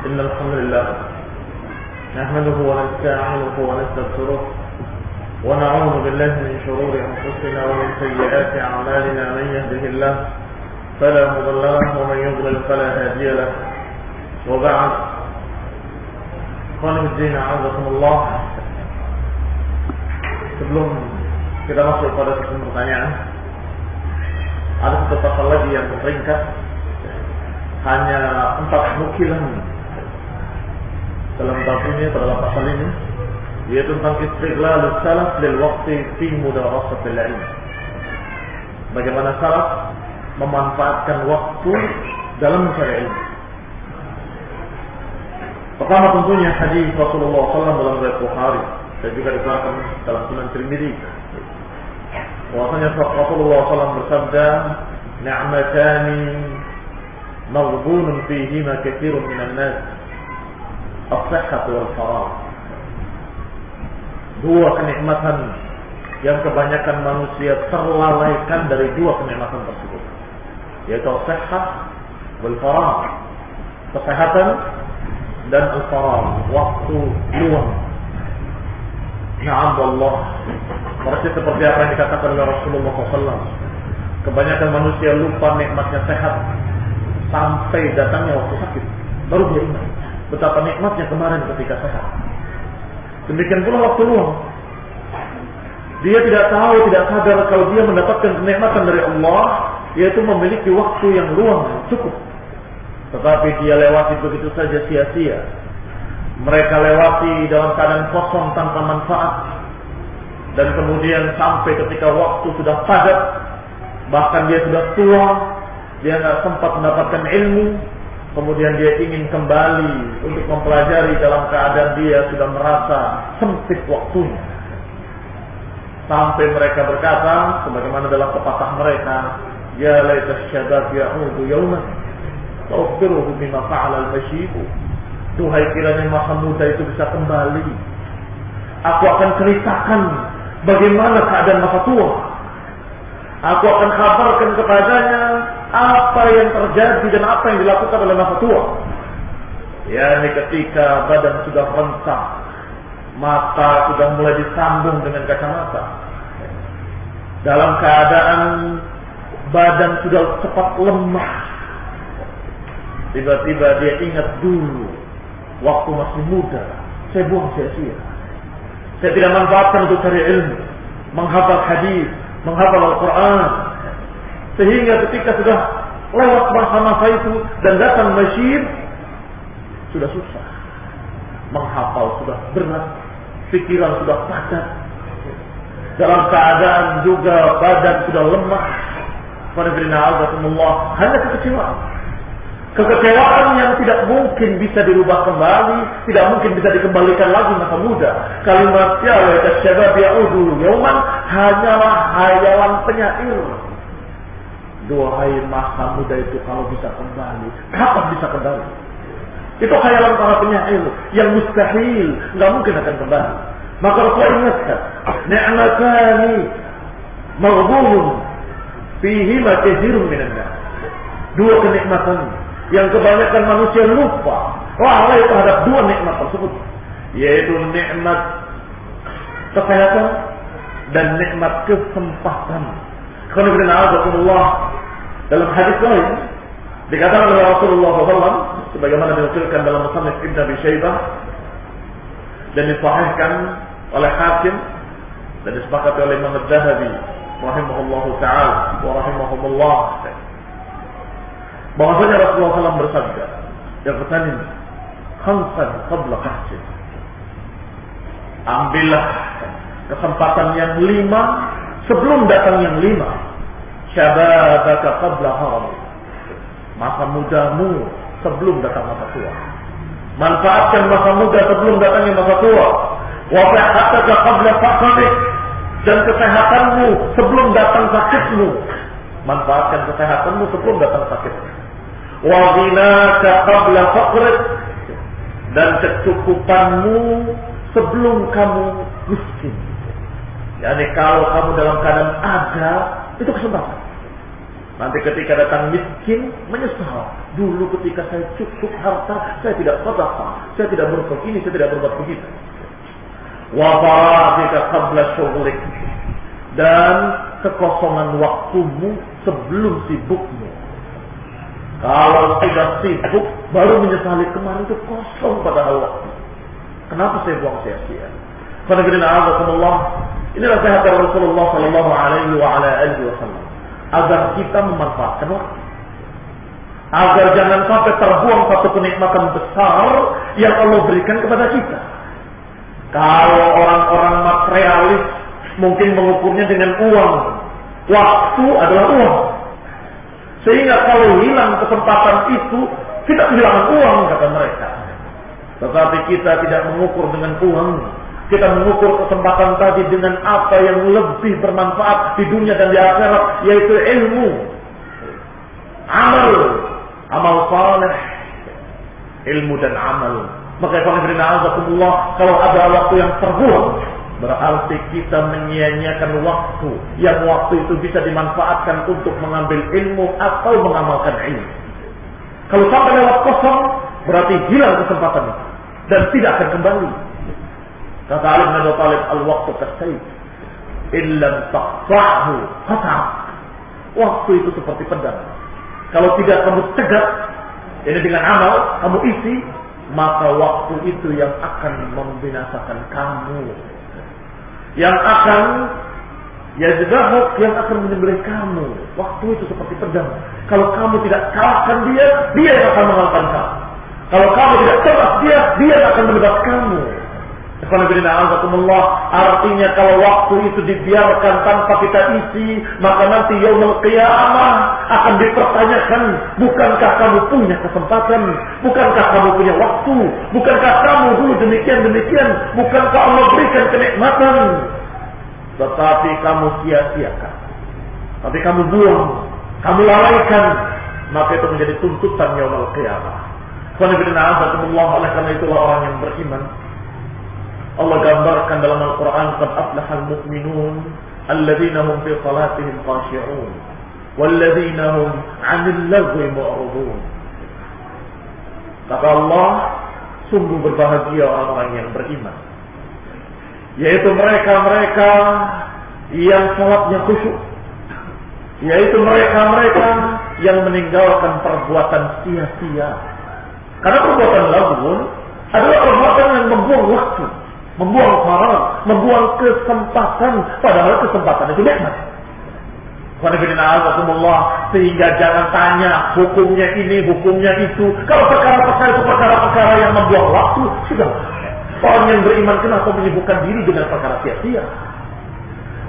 إن الحمد لله نحمده ونستعينه ونستغفره ونعوذ بالله من شرور أنفسنا ومن سيئات أعمالنا. من يهده الله فلا مضل له ومن يضلل فلا هادي له. وبعد، ikhwan fillah a'azakumullah, sebelum kita masuk pada sesi pertanyaan, ada satu pasal lagi yang ringkas, hanya 4 nukilan dalam bab ini, pada pasal ini, yaitu tentang istighlal salaf lil waqti fi mudarasatil ilm. Bagaimana salaf memanfaatkan waktu dalam mencari ilmu. Pertama tentunya hadis Rasulullah SAW dalam riwayat Bukhari dan juga dikeluarkan dalam Sunan Tirmidzi. Bahwasanya Rasulullah SAW bersabda, "Ni'matani maghbunun fihima katsirun minan nas, as-sihhatu wal faragh." Dua kenikmatan yang kebanyakan manusia terlalaikan dari dua kenikmatan tersebut, yaitu as-sihhah wal faragh, kesehatan dan al-faragh, waktu luang. Na'am wallah, persis seperti apa yang dikatakan oleh Rasulullah SAW. Kebanyakan manusia lupa nikmatnya sehat sampai datangnya waktu sakit, baru dia ingat betapa nikmatnya kemarin ketika sehat. Demikian pula waktu luang. Dia tidak tahu, tidak sadar kalau dia mendapatkan kenikmatan dari Allah, yaitu memiliki waktu yang luang cukup. Tetapi dia lewati begitu saja sia-sia. Mereka lewati dalam keadaan kosong tanpa manfaat. Dan kemudian sampai ketika waktu sudah padat, bahkan dia sudah tua, dia tidak sempat mendapatkan ilmu, kemudian dia ingin kembali untuk mempelajari dalam keadaan dia sudah merasa sempit waktunya. Sampai mereka berkata, sebagaimana dalam pepatah mereka, "Ya laita syabab ya'udu yawman ta'ukhbiruhu bima fa'ala al-masyibu." Duhai kiranya masa muda itu bisa kembali, aku akan ceritakan bagaimana keadaan masa tua. Aku akan kabarkan kepadanya apa yang terjadi dan apa yang dilakukan oleh masa tua. yakni ketika badan sudah rentak, mata sudah mulai disambung dengan kacamata, dalam keadaan badan sudah cepat lemah, tiba-tiba dia ingat dulu waktu masih muda, saya buang sia-sia. Saya tidak manfaatkan untuk cari ilmu, menghafal hadis, menghafal Al-Quran, sehingga ketika sudah lewat masa-masa itu dan datang masyib, sudah susah. Menghafal sudah berat, pikiran sudah padat, dalam keadaan juga badan sudah lemah. Hanya kekecewaan yang tidak mungkin bisa dirubah kembali, tidak mungkin bisa dikembalikan lagi masa muda. Kalimat ya laita syabab ya'udu yauman hanyalah hayalan penyair. Duhai masa muda itu kalau bisa kembali, kapan bisa kembali? Itu hayalan para penyair yang mustahil, nggak mungkin akan kembali. Maka Rasulullah ingatkan, ni'matani maghbunun fihima katsirun minan nas. Dua kenikmatan yang kebanyakan manusia lupa, lalai terhadap dua nikmat tersebut, yaitu nikmat kesehatan dan nikmat kesempatan. Alhamdulillah, dalam hadis lain dikatakan oleh Rasulullah SAW, sebagaimana dinukilkan dalam Musannaf Ibn Abi Syaibah dan disahihkan oleh Hakim dan disepakati oleh Imam Az-Zahabi rahimahullahu ta'ala wa rahimahumullah, bahwasanya Rasulullah SAW bersabda, "Ightanim khamsan qabla kahsin." Ambillah kesempatan yang 5 sebelum datang yang 5. Syababaka qabla haram. Masa mudamu sebelum datang masa tua. Manfaatkan masa muda sebelum datangnya masa tua. Wa sihhataka qabla faqrik. Dan kesehatanmu sebelum datang sakitmu. Manfaatkan kesehatanmu sebelum datang sakitmu. Wa ghinaka qabla faqrik. Dan kecukupanmu sebelum kamu miskin. Yani kalau kamu dalam keadaan ada, itu kesempatan. Nanti ketika datang miskin, menyesal. Dulu ketika saya cukup harta, saya tidak sedekah, saya tidak berbuat ini, saya tidak berbuat begitu. Wa faraghika qabla syughlik, dan kekosongan waktumu sebelum sibukmu. Kalau sudah sibuk, baru menyesali kemarin itu kosong padahal waktu. Kenapa saya buang sia-sia? Inilah nasihat Rasulullah Sallallahu Alaihi Wasallam agar kita memanfaatkan waktu, agar jangan sampai terbuang satu kenikmatan besar yang Allah berikan kepada kita. Kalau orang-orang materialis mungkin mengukurnya dengan uang, waktu adalah uang, sehingga kalau hilang kesempatan itu kita kehilangan uang, kata mereka. Tetapi kita tidak mengukur dengan uang. Kita mengukur kesempatan tadi dengan apa yang lebih bermanfaat di dunia dan di akhirat, yaitu ilmu, amal saleh, ilmu dan amal. Maka kalau ada waktu yang terbuang, berarti kita menyia-nyiakan waktu yang waktu itu bisa dimanfaatkan untuk mengambil ilmu atau mengamalkan ilmu. Kalau sampai lewat kosong, berarti hilang kesempatan itu dan tidak akan kembali. Kata Ali bin Abi Thalib, al-waqtu kasayf, illam taqta'hu qata'ak. Waktu itu seperti pedang. Kalau tidak kamu cegat, ini dengan amal kamu isi, maka waktu itu yang akan membinasakan kamu, yang akan yajzahuk, yang akan menyembelih kamu. Waktu itu seperti pedang. Kalau kamu tidak kalahkan dia, dia yang akan mengalahkan kamu. Kalau kamu tidak tebas dia, dia yang akan menebas kamu. Artinya kalau waktu itu dibiarkan tanpa kita isi, maka nanti yaumul qiyamah akan dipertanyakan, bukankah kamu punya kesempatan, bukankah kamu punya waktu, bukankah kamu dulu demikian, bukankah Allah berikan kenikmatan, tetapi kamu sia-siakan, tapi kamu buang, kamu lalaikan, maka itu menjadi tuntutan yaumul qiyamah. Oleh karena itulah orang yang beriman, Allah gambarkan dalam Al-Quran, qad aflahal mu'minun alladzina hum fi salatihim khashi'un walladzina hum 'anil lagwi mu'ridun. Kata Allah, sungguh berbahagia orang-orang yang beriman, yaitu mereka-mereka yang salatnya khusyuk, yaitu mereka-mereka yang meninggalkan perbuatan sia-sia. Karena perbuatan lagwi adalah perbuatan yang membuang waktu, membuang haram, membuang kesempatan, padahal kesempatan itu nikmat. Sehingga jangan tanya hukumnya ini, hukumnya itu. Kalau perkara-perkara itu perkara-perkara yang membuang waktu, sudah. Orang yang beriman kenapa menyibukkan diri dengan perkara sia-sia?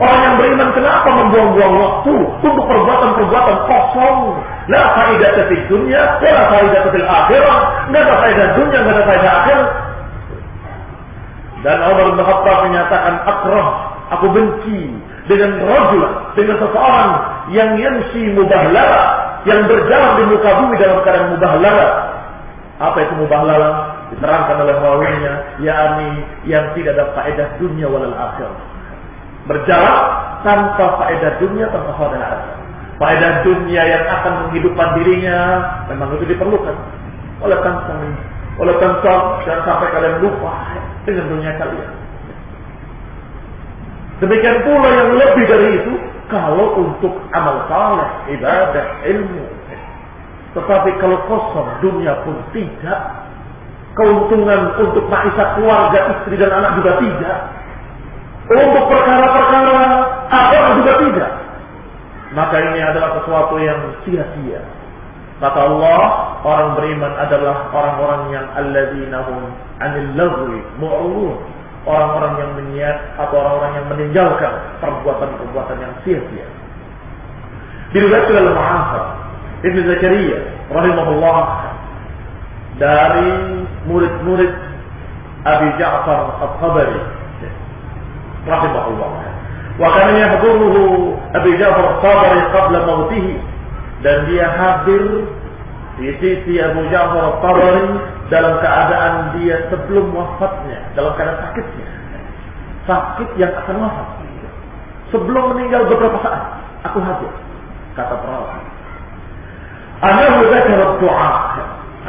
Orang yang beriman kenapa membuang-buang waktu untuk perbuatan-perbuatan kosong? La faidata fid dunya, la faidata fil akhirah. Enggak ada faedah dunia, enggak ada faedah akhirat. Dan Umar bin Khattab menyatakan, akrah, aku benci dengan seseorang yang yamshi mubahlala, yang berjalan di muka bumi dalam keadaan mubahlala. Apa itu mubahlala? Diterangkan oleh rawinya, yakni yang tidak ada faedah dunia walal akhirah. Berjalan tanpa faedah dunia, tanpa faedah akhirat. Faedah dunia yang akan menghidupkan dirinya memang itu diperlukan. Oleh tanpa dan sampai kalian lupa dengan dunia kalian. Demikian pula yang lebih dari itu kalau untuk amal saleh, ibadah, ilmu. Tetapi kalau kosong, dunia pun tidak. Keuntungan untuk maisha keluarga, istri dan anak juga tidak. Untuk perkara-perkara agama juga tidak. Maka ini adalah sesuatu yang sia-sia. Kata Allah, orang beriman adalah orang-orang yang alladzina hum 'anil lagwi mu'ridun, orang-orang yang atau orang-orang yang meninggalkan perbuatan-perbuatan yang sia-sia. Diriwayatkan oleh Mu'afar Ibn Zakaria rahimahullah dari murid-murid Abi Ja'far At-Tabari rahimahullah. Wa kana yahduruhu Abi Ja'far At-Tabari qabla mautihi, dan dia hadir di sisi Abu Ja'far At-Tabari dalam keadaan dia sebelum wafatnya, dalam keadaan sakitnya, sakit yang akan wafat. Sebelum meninggal beberapa saat, aku hadir, kata perawi. Anahu dzakara du'a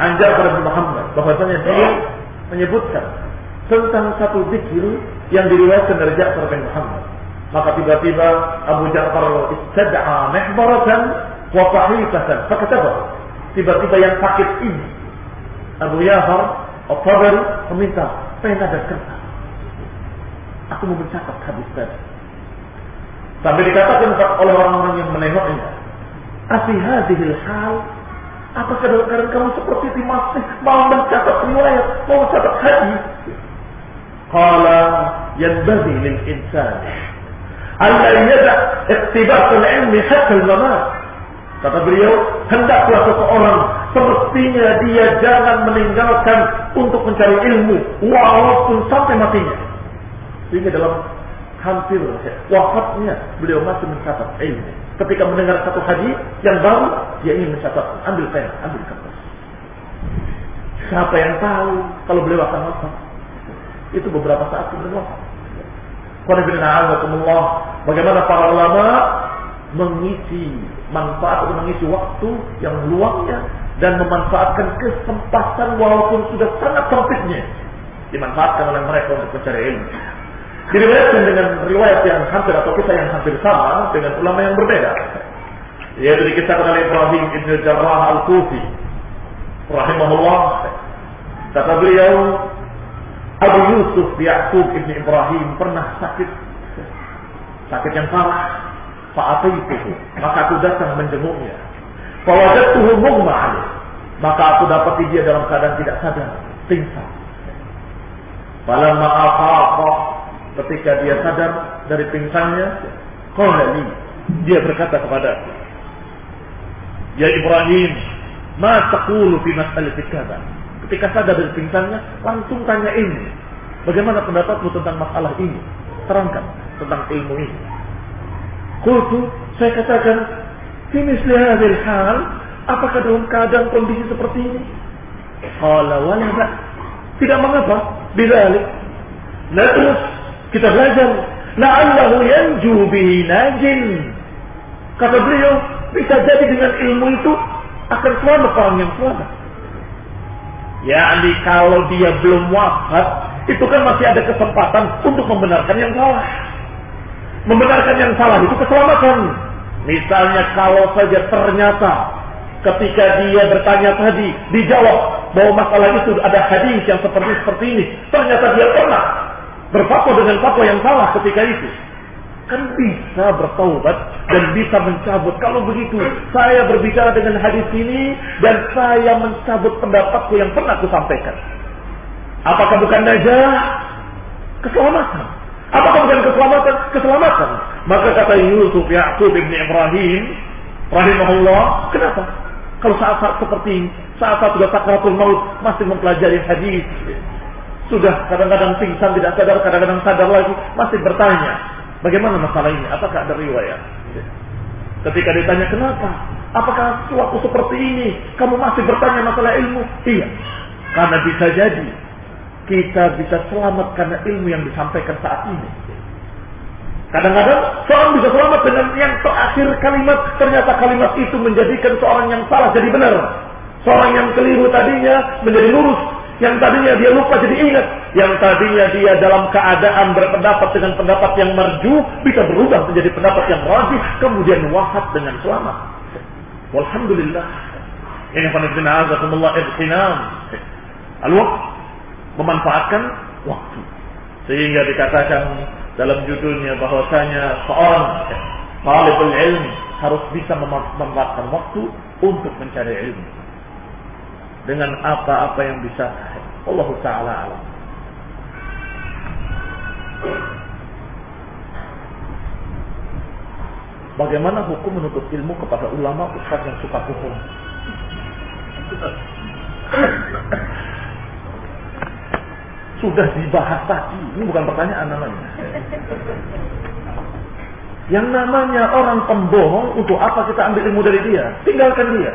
an Ja'far bin Muhammad, bahwasanya dia menyebutkan tentang satu zikir yang diriwayatkan dari Ja'far bin Muhammad. Maka tiba-tiba Abu Ja'far istad'a mihbaratan wa sahifatan fakataba. Tiba-tiba yang sakit ini Abu Ja'far At-Tabari meminta pena dan kertas. Aku mau mencatat hadis tadi. Sampai dikatakan oleh orang-orang yang menengoknya, "Afi hadhil hal, apakah dalam keadaan kamu seperti itu masih mau mencatat riwayat, mau mencatat hadis?" Qala yanbaghi lil insani alla yada' iqtibas al-ilmi hatta al-mamat. Kata beliau, hendaklah seseorang semestinya dia jangan meninggalkan untuk mencari ilmu walaupun sampai matinya. Sehingga dalam hampir wafatnya beliau masih mencatat ilmu. Ketika mendengar satu hadis yang baru, dia ingin mencatat, ambil pena, ambil kertas. Siapa yang tahu kalau beliau akan wafat? Itu beberapa saat sebelum wafat. Bagaimana para ulama mengisi manfaat atau mengisi waktu yang luangnya dan memanfaatkan kesempatan walaupun sudah sangat sempitnya dimanfaatkan oleh mereka untuk mencari ilmu. Diriwayatkan dengan riwayat yang hampir atau kisah yang hampir sama dengan ulama yang berbeda, yaitu dikisahkan oleh Ibrahim ibn Jarrah al-Kufi rahimahullah. Kata beliau, Abu Yusuf Ya'qub ibn Ibrahim pernah sakit yang parah. Fa'ataituhu, maka aku datang menjenguknya. Fawajadtuhu mughma alaih, maka aku dapati dia dalam keadaan tidak sadar, pingsan. Falamma afaqa, ketika dia sadar dari pingsannya, qala li, dia berkata kepadaku, "Ya Ibrahim, ma taqulu fi mas'alati kadza?" Ketika sadar dari pingsannya, langsung tanya ini, bagaimana pendapatmu tentang masalah ini? Terangkan tentang ilmu ini. Qultu, saya katakan, fi misli hadzal hal, apakah dalam keadaan kondisi seperti ini? Qala wala ba, tidak mengapa, bidzalik. Nah, terus kita belajar, la'allahu yanju bihi najin. Kata beliau, bisa jadi dengan ilmu itu akan selamat orang yang selamat. Yani kalau dia belum wafat, itu kan masih ada kesempatan untuk membenarkan yang salah. Membenarkan yang salah itu keselamatan. Misalnya kalau saja ternyata ketika dia bertanya tadi dijawab bahwa masalah itu ada hadis yang seperti ini, ternyata dia pernah berfatwa dengan fatwa yang salah ketika itu, kan bisa bertaubat dan bisa mencabut. Kalau begitu, saya berbicara dengan hadis ini dan saya mencabut pendapatku yang pernah aku sampaikan. Apakah bukan najah? Keselamatan. Apakah bukan keselamatan? Keselamatan. Maka kata Yusuf Ya'qub ibn Ibrahim rahimahullah, kenapa? Kalau saat-saat seperti ini, saat-saat sudah sakratul maut, masih mempelajari hadis, sudah kadang-kadang pingsan tidak sadar, kadang-kadang sadar lagi, masih bertanya, bagaimana masalah ini? Apakah ada riwayat? Ketika ditanya kenapa? Apakah suatu seperti ini kamu masih bertanya masalah ilmu? Iya. Karena bisa jadi kita bisa selamat karena ilmu yang disampaikan saat ini. Kadang-kadang seorang bisa selamat dengan yang terakhir kalimat, ternyata kalimat itu menjadikan seorang yang salah jadi benar. Seorang yang keliru tadinya menjadi lurus, yang tadinya dia lupa jadi ingat, yang tadinya dia dalam keadaan berpendapat dengan pendapat yang marju bisa berubah menjadi pendapat yang rajih, kemudian wafat dengan selamat. Walhamdulillah. Ini qanifina azakumullah ibtinam al-waqt, memanfaatkan waktu. Sehingga dikatakan dalam judulnya bahwasanya seorang talibul ilmi harus bisa memanfaatkan waktu untuk mencari ilmu dengan apa-apa yang bisa. Allah Ta'ala alam. Bagaimana hukum menuntut ilmu kepada ulama ustaz yang suka bohong? Sudah dibahas tadi, ini bukan pertanyaan namanya. Yang namanya orang pembohong, untuk apa kita ambil ilmu dari dia? Tinggalkan dia.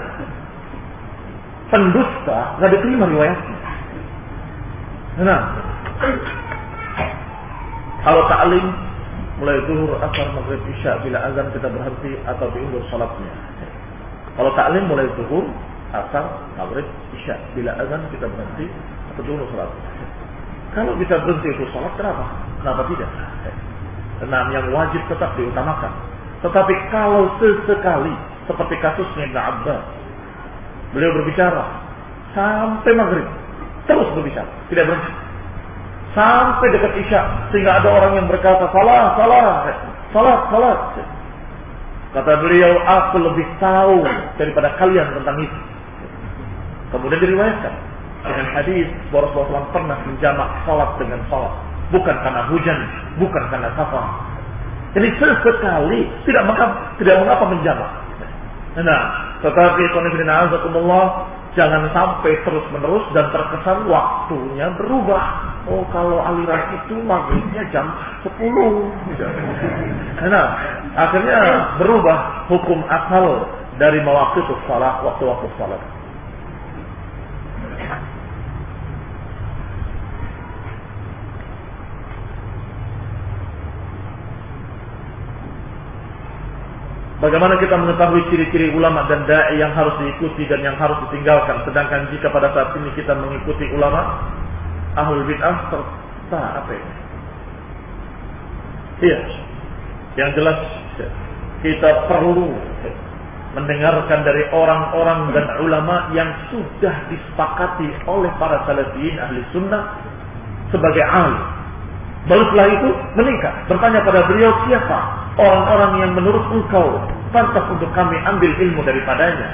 Pendusta nggak diterima riwayatnya. Nah, kalau ta'lim mulai zuhur, asar, maghrib, isya, bila azan kita berhenti atau diundur salatnya. Kalau taklim mulai zuhur, asar, maghrib, isya. Bila azan kita berhenti atau dulu salat. Kalau bisa berhenti itu salat, kenapa? Kenapa tidak? Karena yang wajib tetap diutamakan. Tetapi kalau sesekali seperti kasusnya Ibn Abbas, beliau berbicara sampai maghrib, terus berbicara, tidak berhenti sampai dekat isya, sehingga ada orang yang berkata salat. Kata beliau, aku lebih tahu daripada kalian tentang itu. Kemudian diriwayatkan dengan hadis bahwa Rasulullah SAW pernah menjamak salat dengan salat, bukan karena hujan, bukan karena safar. Jadi sesekali tidak mengapa menjamak. Nah, tetapi jangan sampai terus menerus dan terkesan waktunya berubah. Oh, kalau aliran itu maghribnya jam 10. Nah, akhirnya berubah hukum asal dari mawaqitus shalah, waktu-waktu salat. Bagaimana kita mengetahui ciri-ciri ulama dan da'i yang harus diikuti dan yang harus ditinggalkan? Sedangkan jika pada saat ini kita mengikuti ulama ahlul bid'ah serta apa ini? Iya, yang jelas kita perlu mendengarkan dari orang-orang dan ulama yang sudah disepakati oleh para salafiyin ahli sunnah sebagai alim. Baru setelah itu meningkat, bertanya pada beliau, siapa orang-orang yang menurut engkau pantas untuk kami ambil ilmu daripadanya,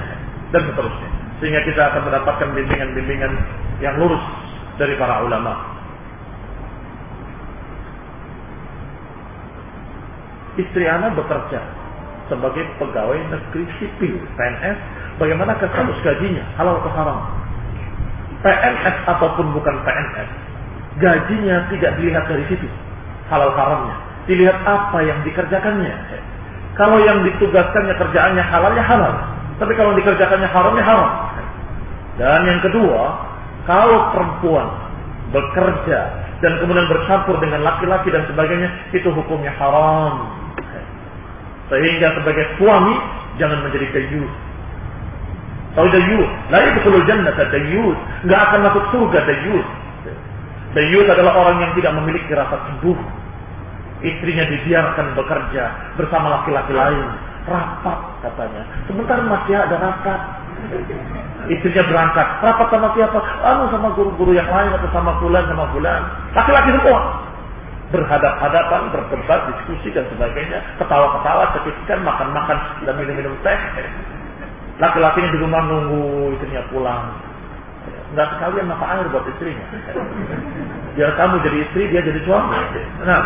dan seterusnya. Sehingga kita akan mendapatkan bimbingan-bimbingan yang lurus dari para ulama. Istri anak bekerja sebagai pegawai negeri sipil, PNS. Bagaimanakah status gajinya? Halal atau haram? PNS ataupun bukan PNS, gajinya tidak dilihat dari situ halal haramnya, dilihat apa yang dikerjakannya. Kalau yang ditugaskannya kerjaannya halalnya halal, tapi kalau dikerjakannya haramnya haram. Dan yang kedua, kalau perempuan bekerja dan kemudian bercampur dengan laki-laki dan sebagainya, itu hukumnya haram. Sehingga sebagai suami jangan menjadi dayyus. Kalau dayyus, la yadkhulul jannata dayyus, enggak akan masuk surga dayyus. Dayyus adalah orang yang tidak memiliki rasa cemburu. Istrinya dibiarkan bekerja bersama laki-laki lain, rapat katanya. Sebentar masih ada rapat. Istrinya berangkat, rapat sama siapa? Sama guru-guru yang lain atau sama fulan. Laki-laki semua. Berhadap-hadapan, berdebat, diskusi dan sebagainya. Ketawa-ketawa, cekikkan, makan-makan dan minum-minum teh. Laki-lakinya di rumah nunggu istrinya pulang. Enggak sekalian mata air buat istrinya. Biar kamu jadi istri, dia jadi suami. Nah,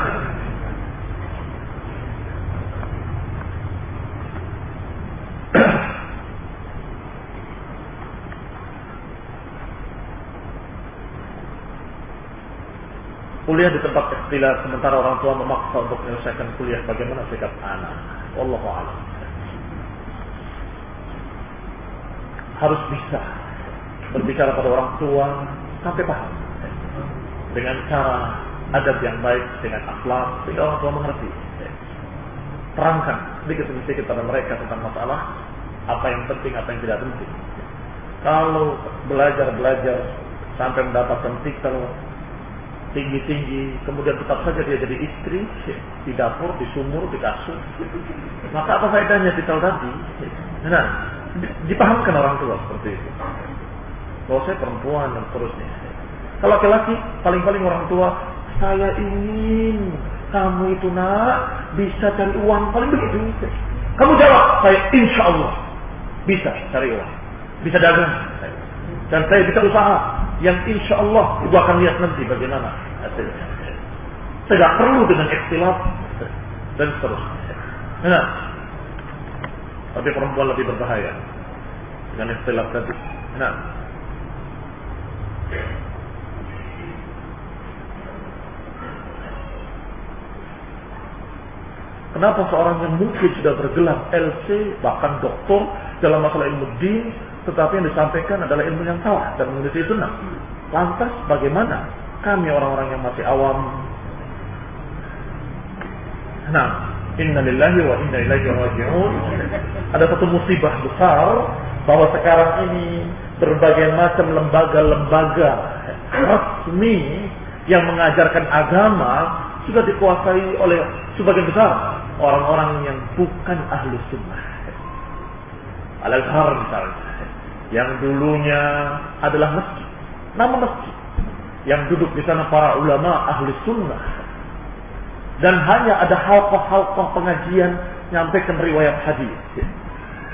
kuliah di tempat ikhtilaf sementara orang tua memaksa untuk menyelesaikan kuliah, bagaimana sikap anak? Wallahu a'lam. Harus bisa berbicara pada orang tua sampai paham dengan cara adab yang baik, dengan akhlak, sehingga orang tua mengerti. Terangkan sedikit-sedikit pada mereka tentang masalah apa yang penting, apa yang tidak penting. Kalau belajar sampai mendapatkan titel tinggi-tinggi, kemudian tetap saja dia jadi istri di dapur, di sumur, di kasur, maka apa faedahnya titel tadi? Nah, dipahamkan orang tua seperti itu. Kalau saya perempuan dan seterusnya. Kalau laki-laki, paling-paling orang tua, saya ingin kamu itu nak bisa cari uang, paling begitu. Kamu jawab, saya insya Allah bisa cari uang, bisa dagang, dan saya bisa usaha yang insya Allah ibu akan lihat nanti bagaimana hasilnya. Tidak perlu dengan ikhtilaf dan seterusnya. Nah, tapi perempuan lebih berbahaya dengan ikhtilaf tadi. Nah, kenapa seorang yang mungkin sudah bergelar LC bahkan doktor dalam masalah ilmu din, tetapi yang disampaikan adalah ilmu yang salah dan menyelisih sunnah? Lantas bagaimana kami orang-orang yang masih awam? Nah, Inna lillahi wa inna ilaihi raji'un. Ada satu musibah besar bahwa sekarang ini berbagai macam lembaga-lembaga resmi yang mengajarkan agama sudah dikuasai oleh sebagian besar orang-orang yang bukan ahlu sunnah. Al-Azhar misalnya, yang dulunya adalah masjid, nama masjid, yang duduk di sana para ulama ahli sunnah, dan hanya ada halqah-halqah pengajian nyampaikan riwayat hadis,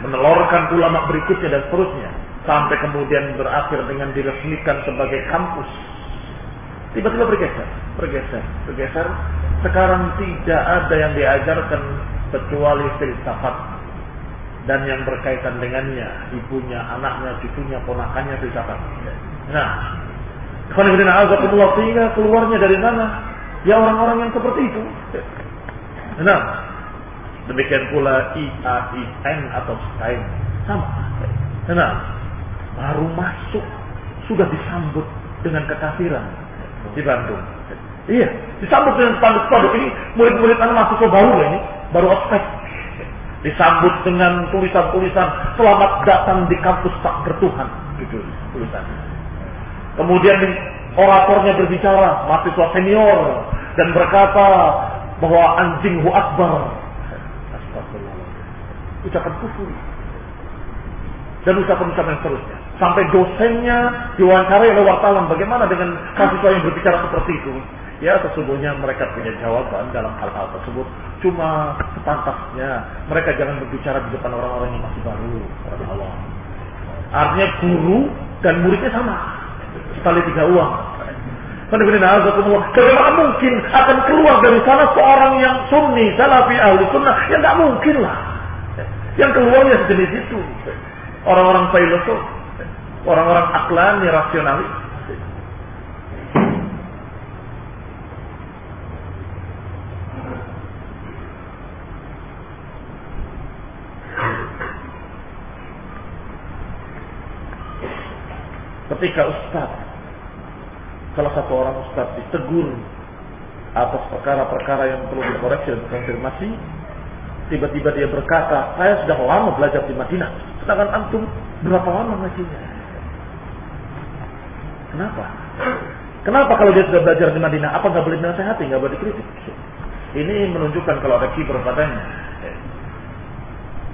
menelurkan ulama berikutnya dan seterusnya, sampai kemudian berakhir dengan diresmikan sebagai kampus. Tiba-tiba bergeser. Sekarang tidak ada yang diajarkan kecuali filsafat dan yang berkaitan dengannya, ibunya, anaknya, cucunya, ponakannya, filsafat. Nah, sehingga keluarnya dari mana? Ya orang-orang yang seperti itu. Nah, demikian pula IAIN atau STAIN sama. Nah, baru masuk sudah disambut dengan kekafiran di Bandung. Iya, disambut dengan spanduk-spanduk. Ini murid-murid anak mahasiswa baru ini, baru ospek. Disambut dengan tulisan-tulisan selamat datang di kampus tak bertuhan, gitu tulisannya. Kemudian oratornya berbicara, mahasiswa senior, dan berkata bahwa anjinghu akbar. Astagfirullah. Ucapan kufur. Dan ucapan-ucapan yang seterusnya. Sampai dosennya diwawancarai oleh wartawan, bagaimana dengan mahasiswa yang berbicara seperti itu? Ya, sesungguhnya mereka punya jawaban dalam hal-hal tersebut. Cuma sepantasnya mereka jangan berbicara di depan orang-orang yang masih baru. Allah. Artinya guru dan muridnya sama. Sekali 3 uang. Bagaimana mungkin akan keluar dari sana seorang yang sunni, salafi, ahli sunnah? Ya tidak mungkin lah. Yang keluarnya sejenis itu. Orang-orang filosof, orang-orang aklani, rasionalis. Ketika ustaz, salah satu orang ustaz ditegur atas perkara-perkara yang perlu dikoreksi dan dikonfirmasi, tiba-tiba dia berkata, saya sudah lama belajar di Madinah, sedangkan antum berapa lama ngajinya? Kenapa kalau dia sudah belajar di Madinah, apa nggak boleh dinasehati, nggak boleh dikritik? Ini menunjukkan kalau ada kibar padanya.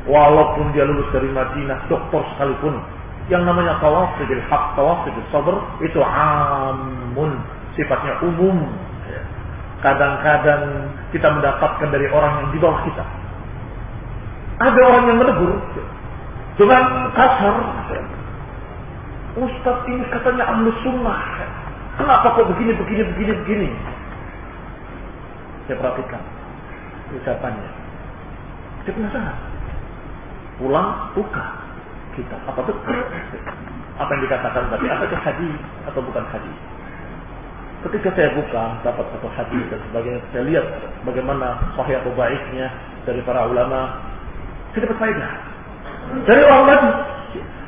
Walaupun dia lulus dari Madinah, doktor sekalipun, yang namanya tawasidil haq, tawasidil sabr itu amun, sifatnya umum. Kadang-kadang kita mendapatkan dari orang yang di bawah kita. Ada orang yang menegur dengan kasar, Ustaz ini katanya ahlu sunnah, kenapa kok begini? Saya perhatikan ucapannya, saya penasaran. Pulang buka kita, apa betul apa yang dikatakan tadi, apakah hadis atau bukan hadis? Ketika saya buka dapat satu hadis dan sebagainya, saya lihat bagaimana sahih atau baiknya dari para ulama, saya dapat faedah dari orang tadi,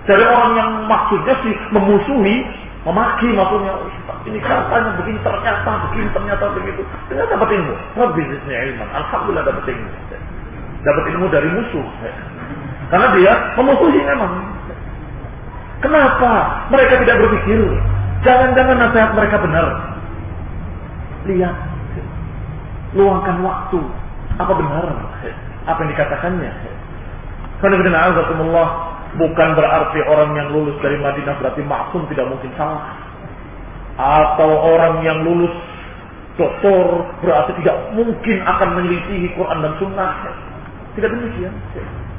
dari orang yang maksudnya sih memusuhi, memaki, maksudnya ini katanya begini, ternyata begitu. Ternyata dapat ilmu, rabbi zidni ilman, alhamdulillah dapat ilmu dari musuh. Karena dia memusuhi memang. Kenapa mereka tidak berpikir? Jangan-jangan nasihat mereka benar. Lihat, luangkan waktu. Apa benar? Apa yang dikatakannya? Bukan berarti orang yang lulus dari Madinah berarti maksum, tidak mungkin salah. Atau orang yang lulus doktor berarti tidak mungkin akan menyelisihi Quran dan Sunnah. Tidak demikian.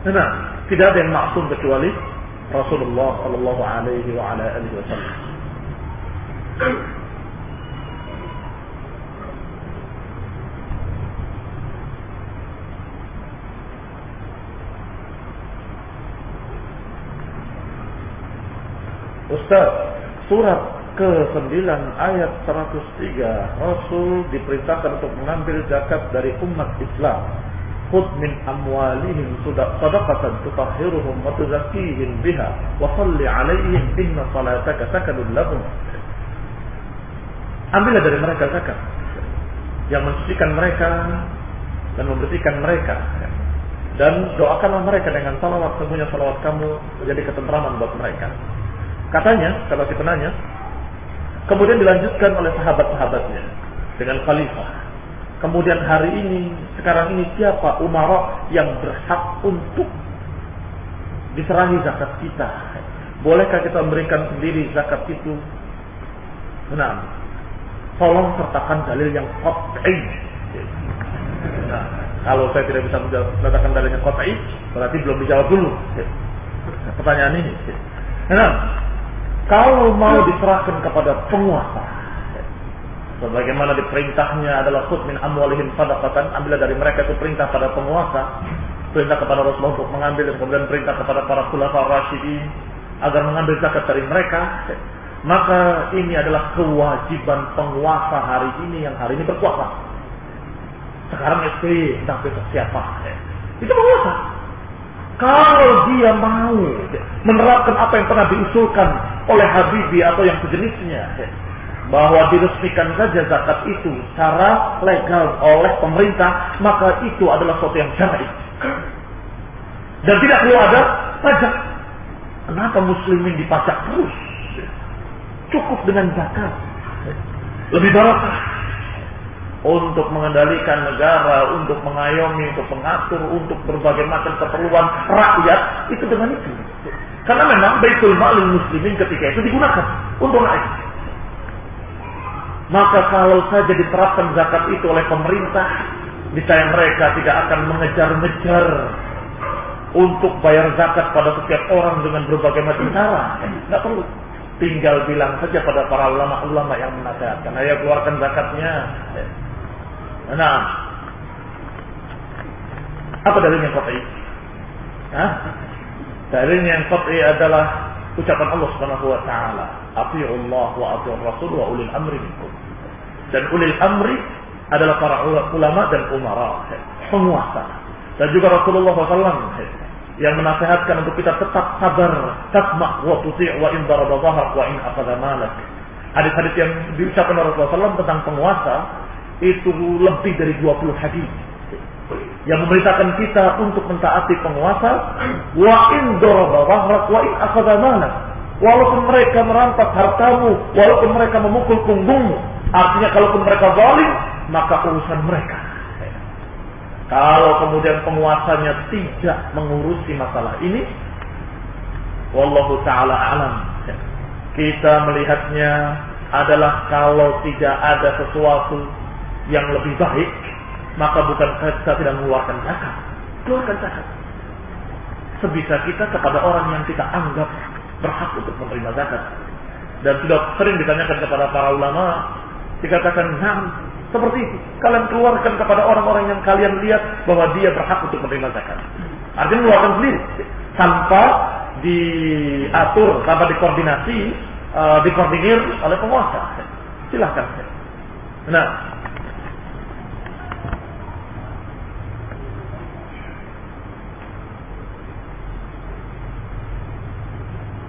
Nah, tidak ada yang maksum kecuali Rasulullah sallallahu alaihi wa ala alihi wasallam. Ustaz, surat ke-9 ayat 103, Rasul diperintahkan untuk mengambil zakat dari umat Islam. Khudh min amwalihim sadaqatan tutahhiruhum wa tuzakkihim biha wa shalli 'alaihim inna salataka sakanun lahum. Ambillah dari mereka zakat yang mensucikan mereka dan membersihkan mereka. Dan doakanlah mereka dengan salawat, sesungguhnya salawat kamu menjadi ketentraman buat mereka. Katanya, kalau kita nanya, kemudian dilanjutkan oleh sahabat-sahabatnya dengan khalifah. Kemudian hari ini, sekarang ini siapa umara yang berhak untuk diserahi zakat kita? Bolehkah kita memberikan sendiri zakat itu? Nah, tolong sertakan dalil yang qat'i. Nah, kalau saya tidak bisa mendatangkan dalil yang qat'i, berarti belum dijawab dulu pertanyaan ini. Nah, kalau mau diserahkan kepada penguasa, sebagaimana diperintahnya adalah khudh min amwalihim shadaqatan, ambillah dari mereka, itu perintah pada penguasa, perintah kepada Rasulullah untuk mengambil, dan kemudian perintah kepada para khulafa rasyidin agar mengambil zakat dari mereka. Maka ini adalah kewajiban penguasa hari ini yang hari ini berkuasa. Sekarang SBY, entah besok siapa, itu penguasa. Kalau dia mau menerapkan apa yang pernah diusulkan oleh Habibie atau yang sejenisnya, bahwa diresmikan saja zakat itu secara legal oleh pemerintah, maka itu adalah sesuatu yang syar'i. Dan tidak perlu ada pajak. Kenapa muslimin dipajak terus? Cukup dengan zakat. Lebih barakah untuk mengendalikan negara, untuk mengayomi, untuk mengatur, untuk berbagai macam keperluan rakyat, itu dengan itu. Karena memang baitul malil muslimin ketika itu digunakan untuk rakyat. Maka kalau saja diterapkan zakat itu oleh pemerintah, niscaya mereka tidak akan mengejar-ngejar untuk bayar zakat pada setiap orang dengan berbagai macam cara. Tidak perlu. Tinggal bilang saja pada para ulama-ulama yang menasihatkan, ayo keluarkan zakatnya. Nah, apa dalilnya yang qat'i? Dalilnya yang qat'i adalah ucapan Allah Subhanahu wa taala, "Athi'ullah wa athi'ur rasul wa ulil amri minkum." Dan ulil amri adalah para ulama dan umara, penguasa. Dan juga Rasulullah SAW yang menasihatkan untuk kita tetap sabar, tasma' wa tuti' wa in daraba dhahrak wa in akhadha malak. Hadis-hadis yang diucapkan oleh Rasulullah SAW tentang penguasa itu lebih dari 20 hadis yang memerintahkan kita untuk mentaati penguasa. Wa in daraba dhahrak wa in akhadha malak. Walaupun mereka merampas hartamu, walaupun mereka memukul punggungmu, artinya kalaupun mereka zalim, maka urusan mereka. Kalau kemudian penguasanya tidak mengurusi masalah ini, wallahu ta'ala a'lam, kita melihatnya adalah kalau tidak ada sesuatu yang lebih baik, maka bukan kita tidak mengeluarkan zakat. Keluarkan zakat sebisa kita kepada orang yang kita anggap berhak untuk menerima zakat. Dan sudah sering ditanyakan kepada para ulama, dikatakan, nah, seperti itu, kalian keluarkan kepada orang-orang yang kalian lihat bahwa dia berhak untuk menerima zakat. Artinya mengeluarkan sendiri, tanpa diatur, tanpa dikoordinasi, dikoordinir oleh penguasa. Silahkan. Nah,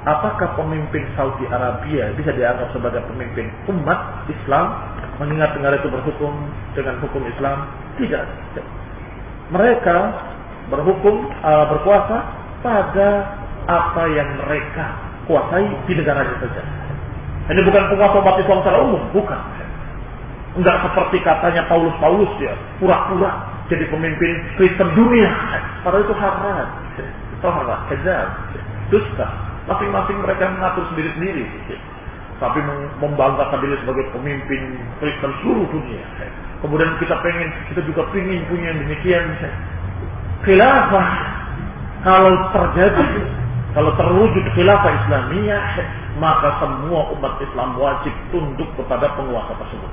apakah pemimpin Saudi Arabia bisa dianggap sebagai pemimpin umat Islam? Mengingat negara itu berhukum dengan hukum Islam? Tidak. Mereka berkuasa pada apa yang mereka kuasai di negaranya saja. Ini bukan penguasa umat Islam secara umum, bukan. Enggak seperti katanya Paulus ya, pura-pura jadi pemimpin Kristen dunia. Padahal itu haram. Haram, kejam, dusta. Masing-masing mereka mengatur sendiri-sendiri. Tapi membanggakan diri sebagai pemimpin Kristen seluruh dunia. Kemudian kita juga pengen punya yang demikian. Khilafah, kalau terjadi, kalau terwujud khilafah Islamiyah, maka semua umat Islam wajib tunduk kepada penguasa tersebut.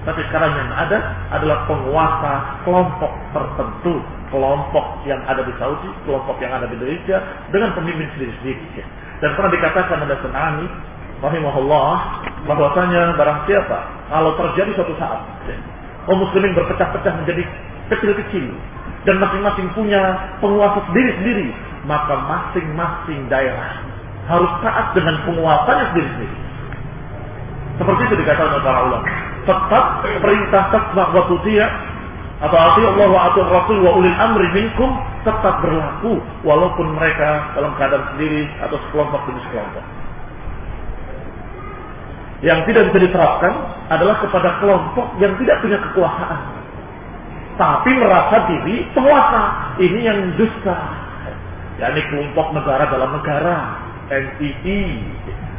Tapi sekarang yang ada adalah penguasa kelompok tertentu, kelompok yang ada di Saudi, kelompok yang ada di Indonesia, dengan pemimpin sendiri-sendiri. Dan pernah dikatakan oleh Sunani rahimahullah, bahwasanya barang siapa kalau terjadi suatu saat kaum muslimin berpecah-pecah menjadi kecil-kecil dan masing-masing punya penguasa sendiri-sendiri, maka masing-masing daerah harus taat dengan penguasanya sendiri-sendiri. Seperti itu dikatakan oleh para ulama. Tetap perintah tasma' wa tuti' atau Allah wa atur Rasul wa ulil amri minkum tetap berlaku walaupun mereka dalam keadaan sendiri atau sekelompok demi sekelompok. Yang tidak bisa diterapkan adalah kepada kelompok yang tidak punya kekuasaan, tapi merasa diri penguasa. Ini yang dusta, yakni kelompok negara dalam negara, NII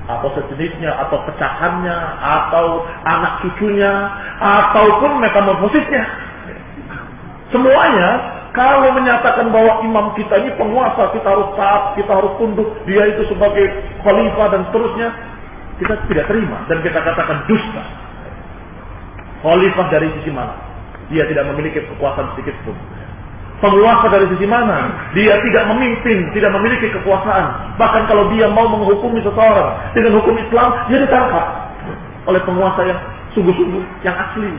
atau sejenisnya, atau pecahannya, atau anak cucunya, ataupun metamorfosisnya. Semuanya kalau menyatakan bahwa imam kita ini penguasa, kita harus taat, kita harus tunduk, dia itu sebagai khalifah dan seterusnya, kita tidak terima dan kita katakan dusta. Khalifah dari sisi mana? Dia tidak memiliki kekuasaan sedikit pun. Penguasa dari sisi mana? Dia tidak memimpin, tidak memiliki kekuasaan. Bahkan kalau dia mau menghukumi seseorang dengan hukum Islam, dia ditangkap oleh penguasa yang sungguh-sungguh, yang asli.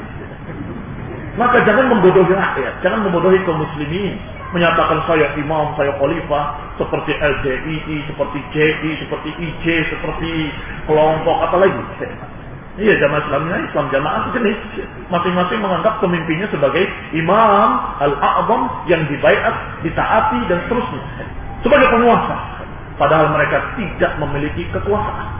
Maka jangan membodohi rakyat, jangan membodohi kaum muslimin, menyatakan saya imam, saya khalifah, seperti LDII, seperti JI, seperti IJ, seperti kelompok apa lagi. Iya, jamaah Islamnya, Islam jamaah sejenis. Masing-masing menganggap pemimpinnya sebagai imam al-a'zam yang dibaiat, ditaati dan seterusnya, sebagai penguasa. Padahal mereka tidak memiliki kekuasaan.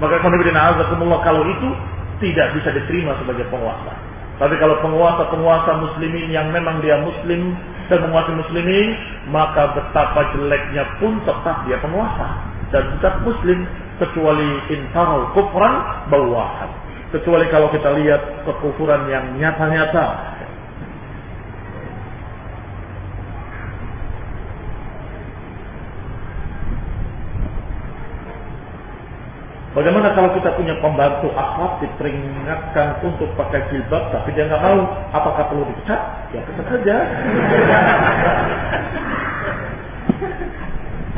Maka kalau itu tidak bisa diterima sebagai penguasa. Tapi kalau penguasa muslimin yang memang dia muslim dan menguasai muslimin, maka betapa jeleknya pun tetap dia penguasa dan tetap muslim, kecuali intarau kufran bawahan. Kecuali kalau kita lihat kekufuran yang nyata-nyata. Bagaimana kalau kita punya pembantu akrab, diperingatkan untuk pakai jilbab, tapi dia nggak mau? Apakah perlu dipecat? Ya pecat saja.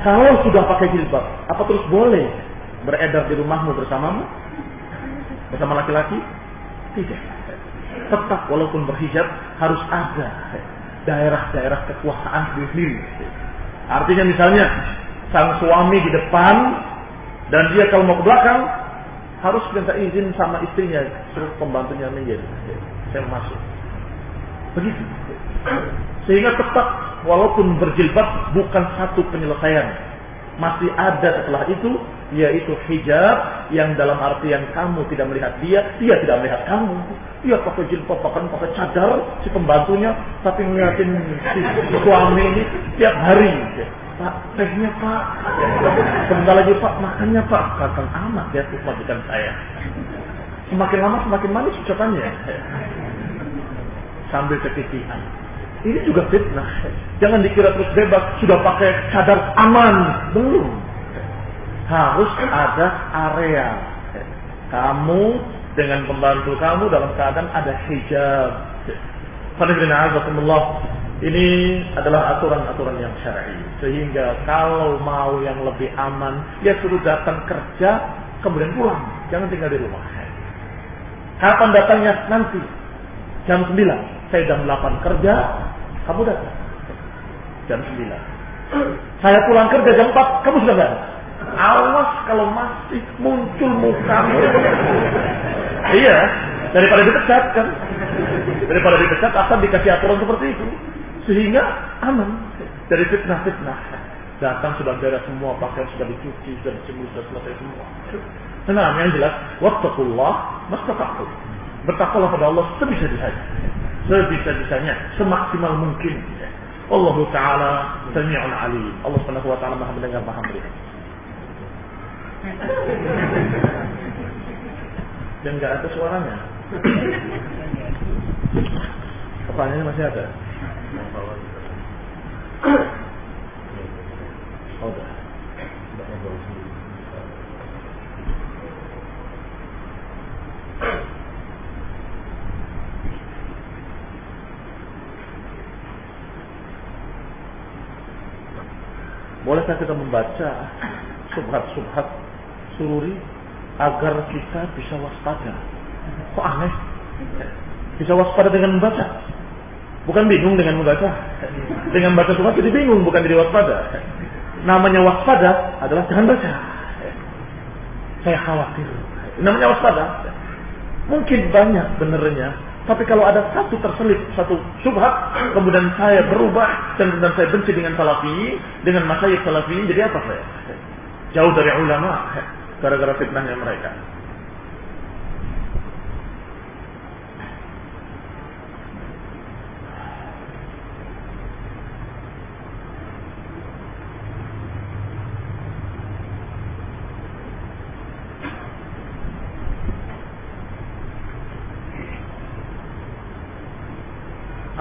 Kalau sudah pakai jilbab, apa terus boleh beredar di rumahmu bersamamu? Bersama laki-laki? Tidak. Tetap walaupun berhijab harus ada daerah-daerah kekuasaan sendiri. Artinya misalnya sang suami di depan dan dia kalau mau ke belakang harus minta izin sama istrinya, suruh pembantunya minggir. Saya masuk. Begitu. Sehingga tetap walaupun berjilbab bukan satu penyelesaian. Masih ada setelah itu, yaitu hijab yang dalam artian kamu tidak melihat dia tidak melihat kamu. Dia pakai jilbab, pakai cadar si pembantunya, tapi ngeliatin si suami ini tiap hari. Pak, tehnya Pak. Sebentar lagi Pak, makannya Pak. Katakan amat ya, majikan saya. Semakin lama semakin manis ucapannya. Sambil kekikian. Ini juga fitnah. Jangan dikira terus bebas, sudah pakai cadar aman. Belum. Harus ada area. Kamu dengan pembantu kamu dalam keadaan ada hijab. Ini adalah aturan-aturan yang syar'i. Sehingga kalau mau yang lebih aman, ya suruh datang kerja, kemudian pulang. Jangan tinggal di rumah. Kapan datangnya? Nanti. Jam 9. Saya jam 8 kerja, kamu datang. Jam 9. Saya pulang kerja jam 4, kamu sudah datang. Awas kalau masih muncul mukamu. Iya, daripada dipecat kan. Daripada dipecat akan dikasih aturan seperti itu. Sehingga aman dari fitnah-fitnah. Datang sudah beres semua, pakaian sudah dicuci, sudah dicemur, sudah selesai semua. Nah, yang jelas, wattaqullah mastata'tum. Bertakwalah pada Allah sebisa-bisanya. Sebisa-bisanya, semaksimal mungkin. Allah Ta'ala Sami'un Alim. Allah Subhanahu wa Ta'ala Maha mendengar, Maha melihat. Dan nggak ada suaranya. Pertanyaannya masih ada. Oh, udah. Bolehkah kita membaca subhat-subhat sururi agar kita bisa waspada? Kok aneh? Bisa waspada dengan membaca? Bukan bingung dengan membaca. Dengan baca subhat jadi bingung, bukan jadi waspada. Namanya waspada adalah jangan baca. Saya khawatir. Namanya waspada. Mungkin banyak benernya Tapi kalau ada satu terselip, satu syubhat, kemudian saya berubah dan kemudian saya benci dengan salafi, dengan masyayikh salafi, jadi apa saya? Jauh dari ulama, gara-gara fitnahnya mereka.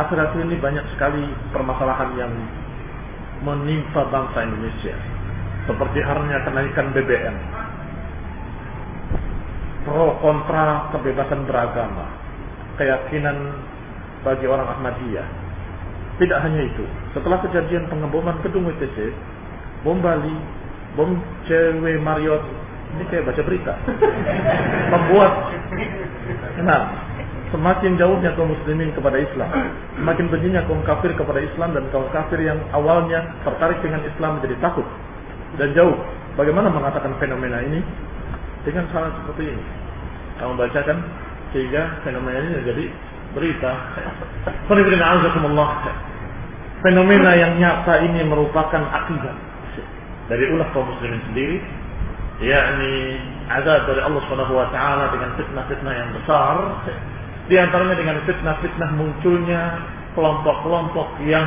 Akhir-akhir ini banyak sekali permasalahan yang menimpa bangsa Indonesia, seperti halnya kenaikan BBM, pro kontra kebebasan beragama, keyakinan bagi orang Ahmadiyah. Tidak hanya itu, setelah kejadian pengeboman gedung WTC, bom Bali, bom CW Marriott, ini kayak baca berita, membuat semakin jauhnya kaum muslimin kepada Islam, semakin bencinya kaum kafir kepada Islam, dan kaum kafir yang awalnya tertarik dengan Islam menjadi takut dan jauh. Bagaimana mengatakan fenomena ini? Dengan cara seperti ini. Kamu bacakan sehingga fenomena ini menjadi berita. Fenomena yang nyata ini merupakan akibat dari ulah kaum muslimin sendiri, yakni azab dari Allah Subhanahu wa taala dengan fitnah-fitnah yang besar. Di antaranya dengan fitnah-fitnah munculnya kelompok-kelompok yang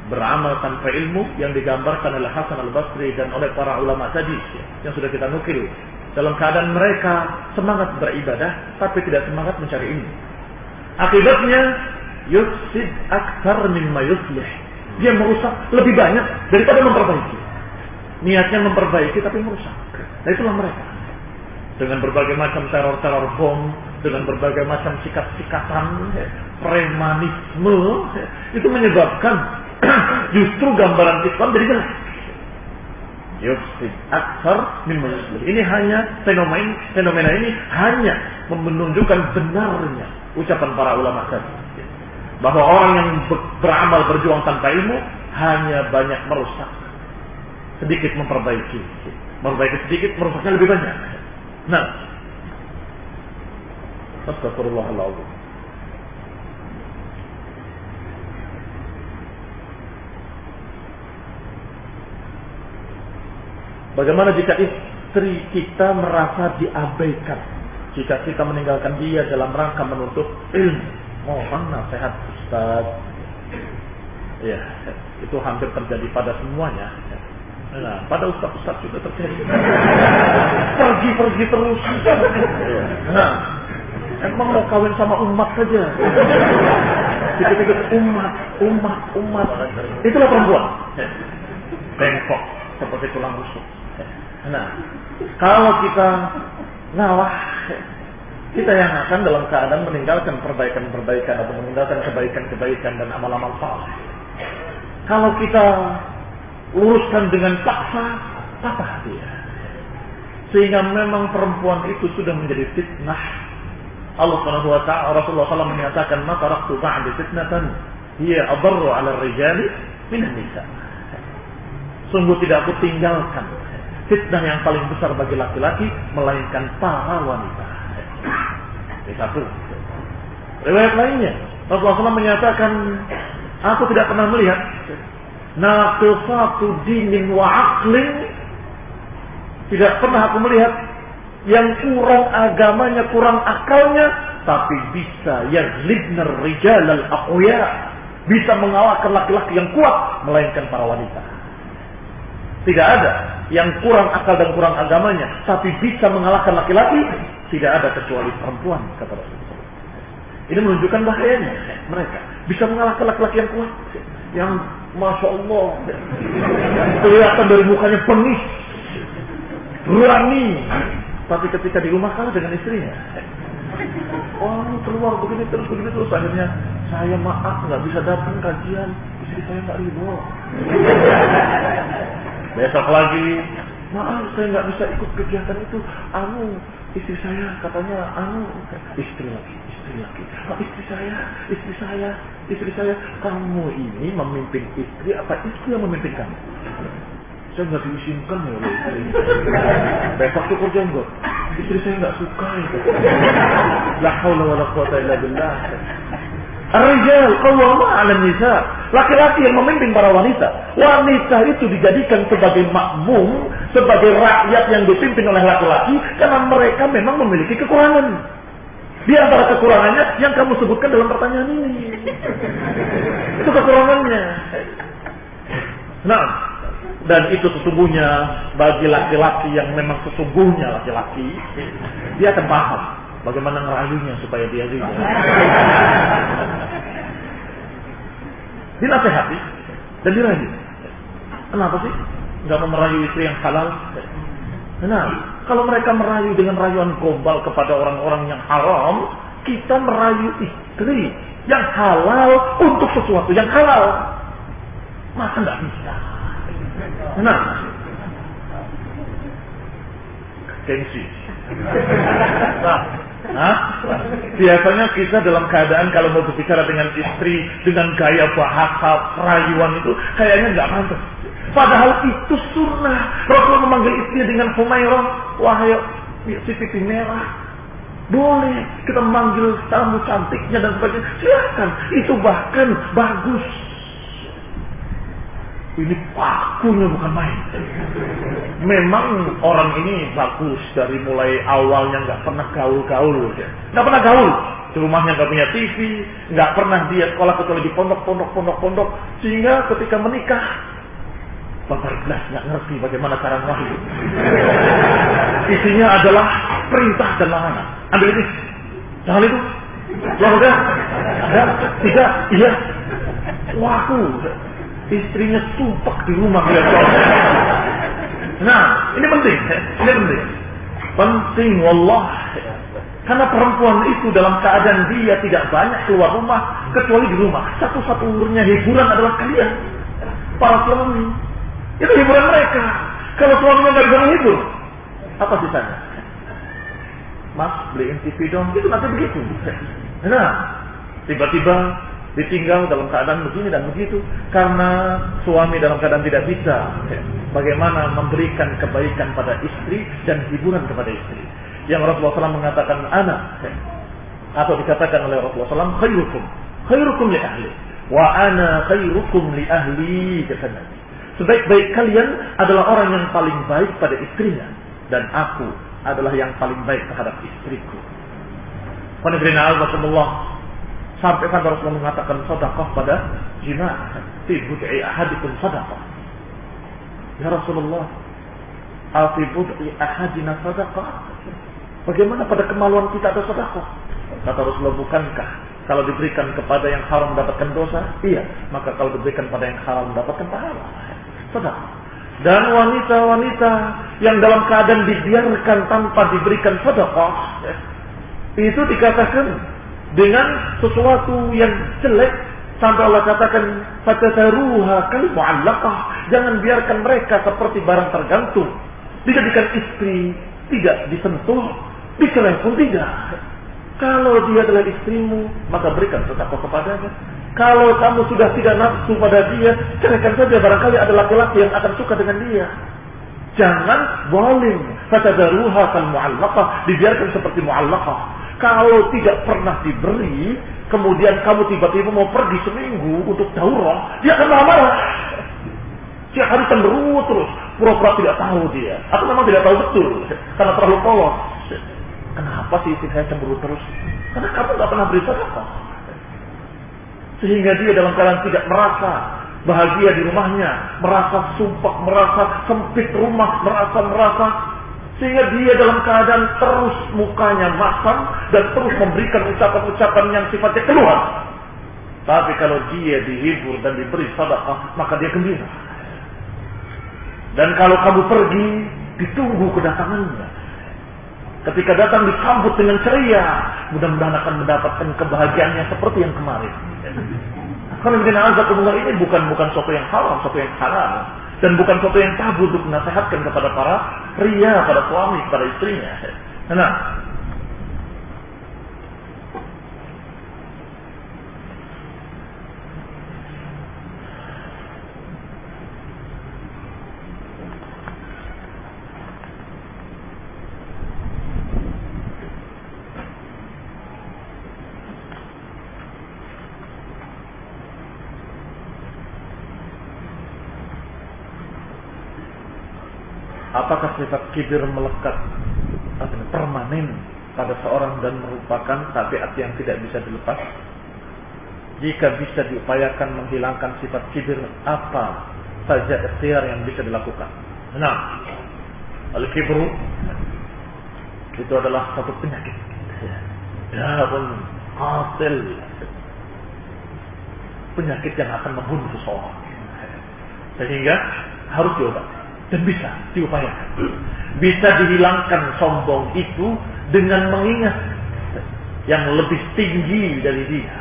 beramal tanpa ilmu yang digambarkan oleh Hasan al-Basri dan oleh para ulama tadi yang sudah kita nukil. Dalam keadaan mereka semangat beribadah tapi tidak semangat mencari ilmu. Akibatnya yufsid aktsar mimma yuslih. Dia merusak lebih banyak daripada memperbaiki. Niatnya memperbaiki tapi merusak. Nah, itulah mereka. Dengan berbagai macam teror-teror bom, dengan berbagai macam sikat-sikatan, premanisme, itu menyebabkan justru gambaran Islam jadi jelek. Yufsid aktsar mimma yuslih. Ini hanya fenomena ini hanya menunjukkan benarnya ucapan para ulama tadi, bahwa orang yang beramal berjuang tanpa ilmu hanya banyak merusak, sedikit memperbaiki sedikit, merusaknya lebih banyak. Nah, astagfirullahaladzim. Bagaimana jika istri kita merasa diabaikan jika kita meninggalkan dia dalam rangka menuntut ilmu? Mohon nasihat Ustaz. Ya, itu hampir terjadi pada semuanya. Nah, pada ustaz-ustaz juga terjadi. Pergi terus. Nah, emang mau kawin sama umat saja. Dikit-dikit umat. Itulah perempuan. Bengkok seperti tulang rusuk. Nah, kalau kita ngalah, kita yang akan dalam keadaan meninggalkan perbaikan-perbaikan atau meninggalkan kebaikan-kebaikan dan amal-amal saleh. Kalau kita luruskan dengan paksa, patah dia. Sehingga memang perempuan itu sudah menjadi fitnah. Allah Subhanahu wa taala, Rasulullah SAW menyatakan, "Ma taraktu ba'da fitnatan hiya adarru 'ala ar-rijali min an-nisa." Sungguh tidak aku tinggalkan fitnah yang paling besar bagi laki-laki melainkan para wanita. Ini satu. Riwayat lainnya, Rasulullah SAW menyatakan, aku tidak pernah melihat naqisatu dinin wa aqlin, tidak pernah aku melihat yang kurang agamanya, kurang akalnya, tapi bisa yaghlibna ar-rijal al-aqwiya, bisa mengalahkan laki-laki yang kuat melainkan para wanita. Tidak ada yang kurang akal dan kurang agamanya tapi bisa mengalahkan laki-laki, tidak ada kecuali perempuan, kata Rasulullah. Ini menunjukkan bahayanya mereka bisa mengalahkan laki-laki yang kuat, yang Masya Allah kelihatan dari mukanya bengis, berani, tapi ketika di rumah kalah dengan istrinya. Oh, keluar begini terus akhirnya saya maaf nggak bisa datang kajian, istri saya nggak ridho. Besok lagi, maaf saya nggak bisa ikut kegiatan itu. Istri saya katanya istri lagi. Oh, istri saya, kamu ini memimpin istri apa istri yang memimpin kamu? Saya nggak diizinkan ya oleh istri. Besok tuh kerja enggak? istri saya nggak suka itu. La haula wala quwata illa billah. Ar-rijal qawwama 'ala nisa. Laki-laki yang memimpin para wanita. Wanita itu dijadikan sebagai makmum, sebagai rakyat yang dipimpin oleh laki-laki karena mereka memang memiliki kekurangan. Di antara kekurangannya yang kamu sebutkan dalam pertanyaan ini. Itu kekurangannya. Nah, dan itu sesungguhnya bagi laki-laki yang memang sesungguhnya laki-laki, dia akan paham bagaimana ngerayunya supaya dia ridho. Dinasehati dan dirayu. Kenapa sih nggak mau merayu istri yang halal? Nah, kalau mereka merayu dengan rayuan gombal kepada orang-orang yang haram, kita merayu istri yang halal untuk sesuatu yang halal. Masa nggak bisa? Nah, gengsi. Nah, biasanya kita dalam keadaan kalau mau berbicara dengan istri dengan gaya bahasa rayuan itu kayaknya nggak pantas. Padahal itu sunnah. Rasul memanggil istrinya dengan Humairah, wahai si pipi merah. Boleh kita memanggil tamu cantiknya dan sebagainya. Silakan, itu bahkan bagus. Ini pakunya bukan main. Memang orang ini bagus dari mulai awalnya nggak pernah gaul-gaul, nggak pernah gaul. Di rumahnya nggak punya TV, nggak pernah dia sekolah kecuali di pondok, sehingga ketika menikah, bapak belas nggak ngerti bagaimana cara wahyu. Isinya adalah perintah dan larangan. Ambil ini, jangan itu, keluarga, ada, tidak, iya, waku. Istrinya tumpak di rumah dia. Nah, ini penting. Penting, wallah. Karena perempuan itu dalam keadaan dia tidak banyak keluar rumah kecuali di rumah. Satu-satunya hiburan adalah kalian, para suami. Itu hiburan mereka. Kalau suaminya nggak bisa menghibur, apa sisanya? Mas, beliin TV dong. Itu nanti begitu. Nah, tiba-tiba ditinggal dalam keadaan begini dan begitu karena suami dalam keadaan tidak bisa bagaimana memberikan kebaikan pada istri dan hiburan kepada istri. Yang Rasulullah SAW mengatakan atau dikatakan oleh Rasulullah SAW, khairukum li ahli wa ana khairukum li ahli, kata Nabi. Sebaik-baik kalian adalah orang yang paling baik pada istrinya dan aku adalah yang paling baik terhadap istriku. Sampai Rasulullah mengatakan sedekah pada jima' fi bud'i ahadikum sedekah. Ya Rasulullah, fi bud'i ahadina sedekah? Bagaimana pada kemaluan kita ada sedekah? Kata Rasulullah, bukankah kalau diberikan kepada yang haram mendapatkan dosa? Iya, maka kalau diberikan pada yang halal mendapatkan pahala. Sedekah. Dan wanita-wanita yang dalam keadaan dibiarkan tanpa diberikan sedekah, itu dikatakan dengan sesuatu yang jelek sampai Allah katakan fatataruha kal mu'allaqah, jangan biarkan mereka seperti barang tergantung, dijadikan istri, tidak disentuh, dicerai pun tidak. Kalau dia adalah istrimu, maka berikan sedekah kepadanya. Kalau kamu sudah tidak nafsu pada dia, ceraikan saja, barangkali ada laki-laki yang akan suka dengan dia. Jangan zalim, fatataruha kal mu'allaqah, dibiarkan seperti mu'allaqah. Kalau tidak pernah diberi, kemudian kamu tiba-tiba mau pergi seminggu untuk daurah, dia akan marah-marah. Dia hari cemberut terus, pura-pura tidak tahu dia, atau memang tidak tahu betul, karena terlalu polos. Kenapa sih istri saya cemberut terus? Karena kamu nggak pernah beri sedekah. Sehingga dia dalam keadaan tidak merasa bahagia di rumahnya, merasa sumpah, merasa sempit rumah, merasa. Sehingga dia dalam keadaan terus mukanya masam dan terus memberikan ucapan-ucapan yang sifatnya keluar. Tapi kalau dia dihibur dan diberi sedekah, maka dia gembira. Dan kalau kamu pergi, ditunggu kedatangannya. Ketika datang disambut dengan ceria, mudah-mudahan akan mendapatkan kebahagiaannya seperti yang kemarin. Karena ini bukan sesuatu yang haram, sesuatu yang halal. Dan bukan sesuatu yang tabu untuk menasihatkan kepada para pria, pada suami, kepada istrinya. Nah, apakah sifat kibir melekat permanen pada seorang dan merupakan tabiat yang tidak bisa dilepas? Jika bisa diupayakan menghilangkan sifat kibir, apa saja ikhtiar yang bisa dilakukan? Nah, al-kibru itu adalah satu penyakit, darun qatil, penyakit yang akan membunuh seseorang, sehingga harus diobati dan bisa diupayakan. Bisa dihilangkan sombong itu dengan mengingat yang lebih tinggi dari dia,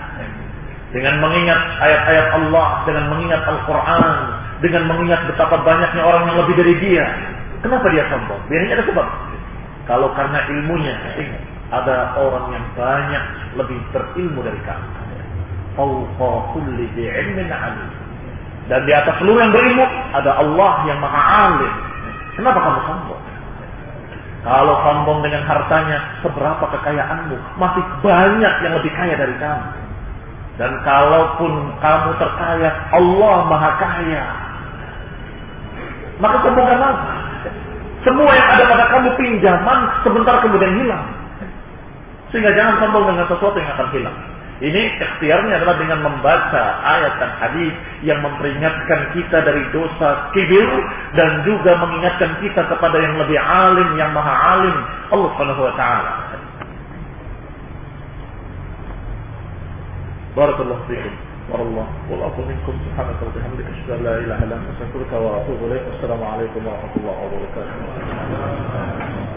dengan mengingat ayat-ayat Allah, dengan mengingat Al-Quran, dengan mengingat betapa banyaknya orang yang lebih dari dia. Kenapa dia sombong? Biasanya ada sebab. Kalau karena ilmunya, ingat, ada orang yang banyak lebih berilmu dari kamu. Fawqa kulli dhi ilmin alim. Dan di atas seluruh yang berilmu ada Allah yang maha alim. Kenapa kamu sombong? Kalau sombong dengan hartanya, seberapa kekayaanmu? Masih banyak yang lebih kaya dari kamu. Dan kalaupun kamu terkaya, Allah maha kaya. Maka sombong apa? Semua yang ada pada kamu pinjaman sebentar kemudian hilang. Sehingga jangan sombong dengan sesuatu yang akan hilang. Ini ikhtiarnya adalah dengan membaca ayat dan hadis yang memperingatkan kita dari dosa kibir dan juga mengingatkan kita kepada yang lebih alim, yang maha alim, Allah Subhanahu wa taala. Barakallahu fiikum. Wallahu minkum subhanaka wa bihamdika asyhadu an la ilaha illa anta astaghfiruka wa atubu ilaik. Wassalamu alaikum warahmatullahi wabarakatuh.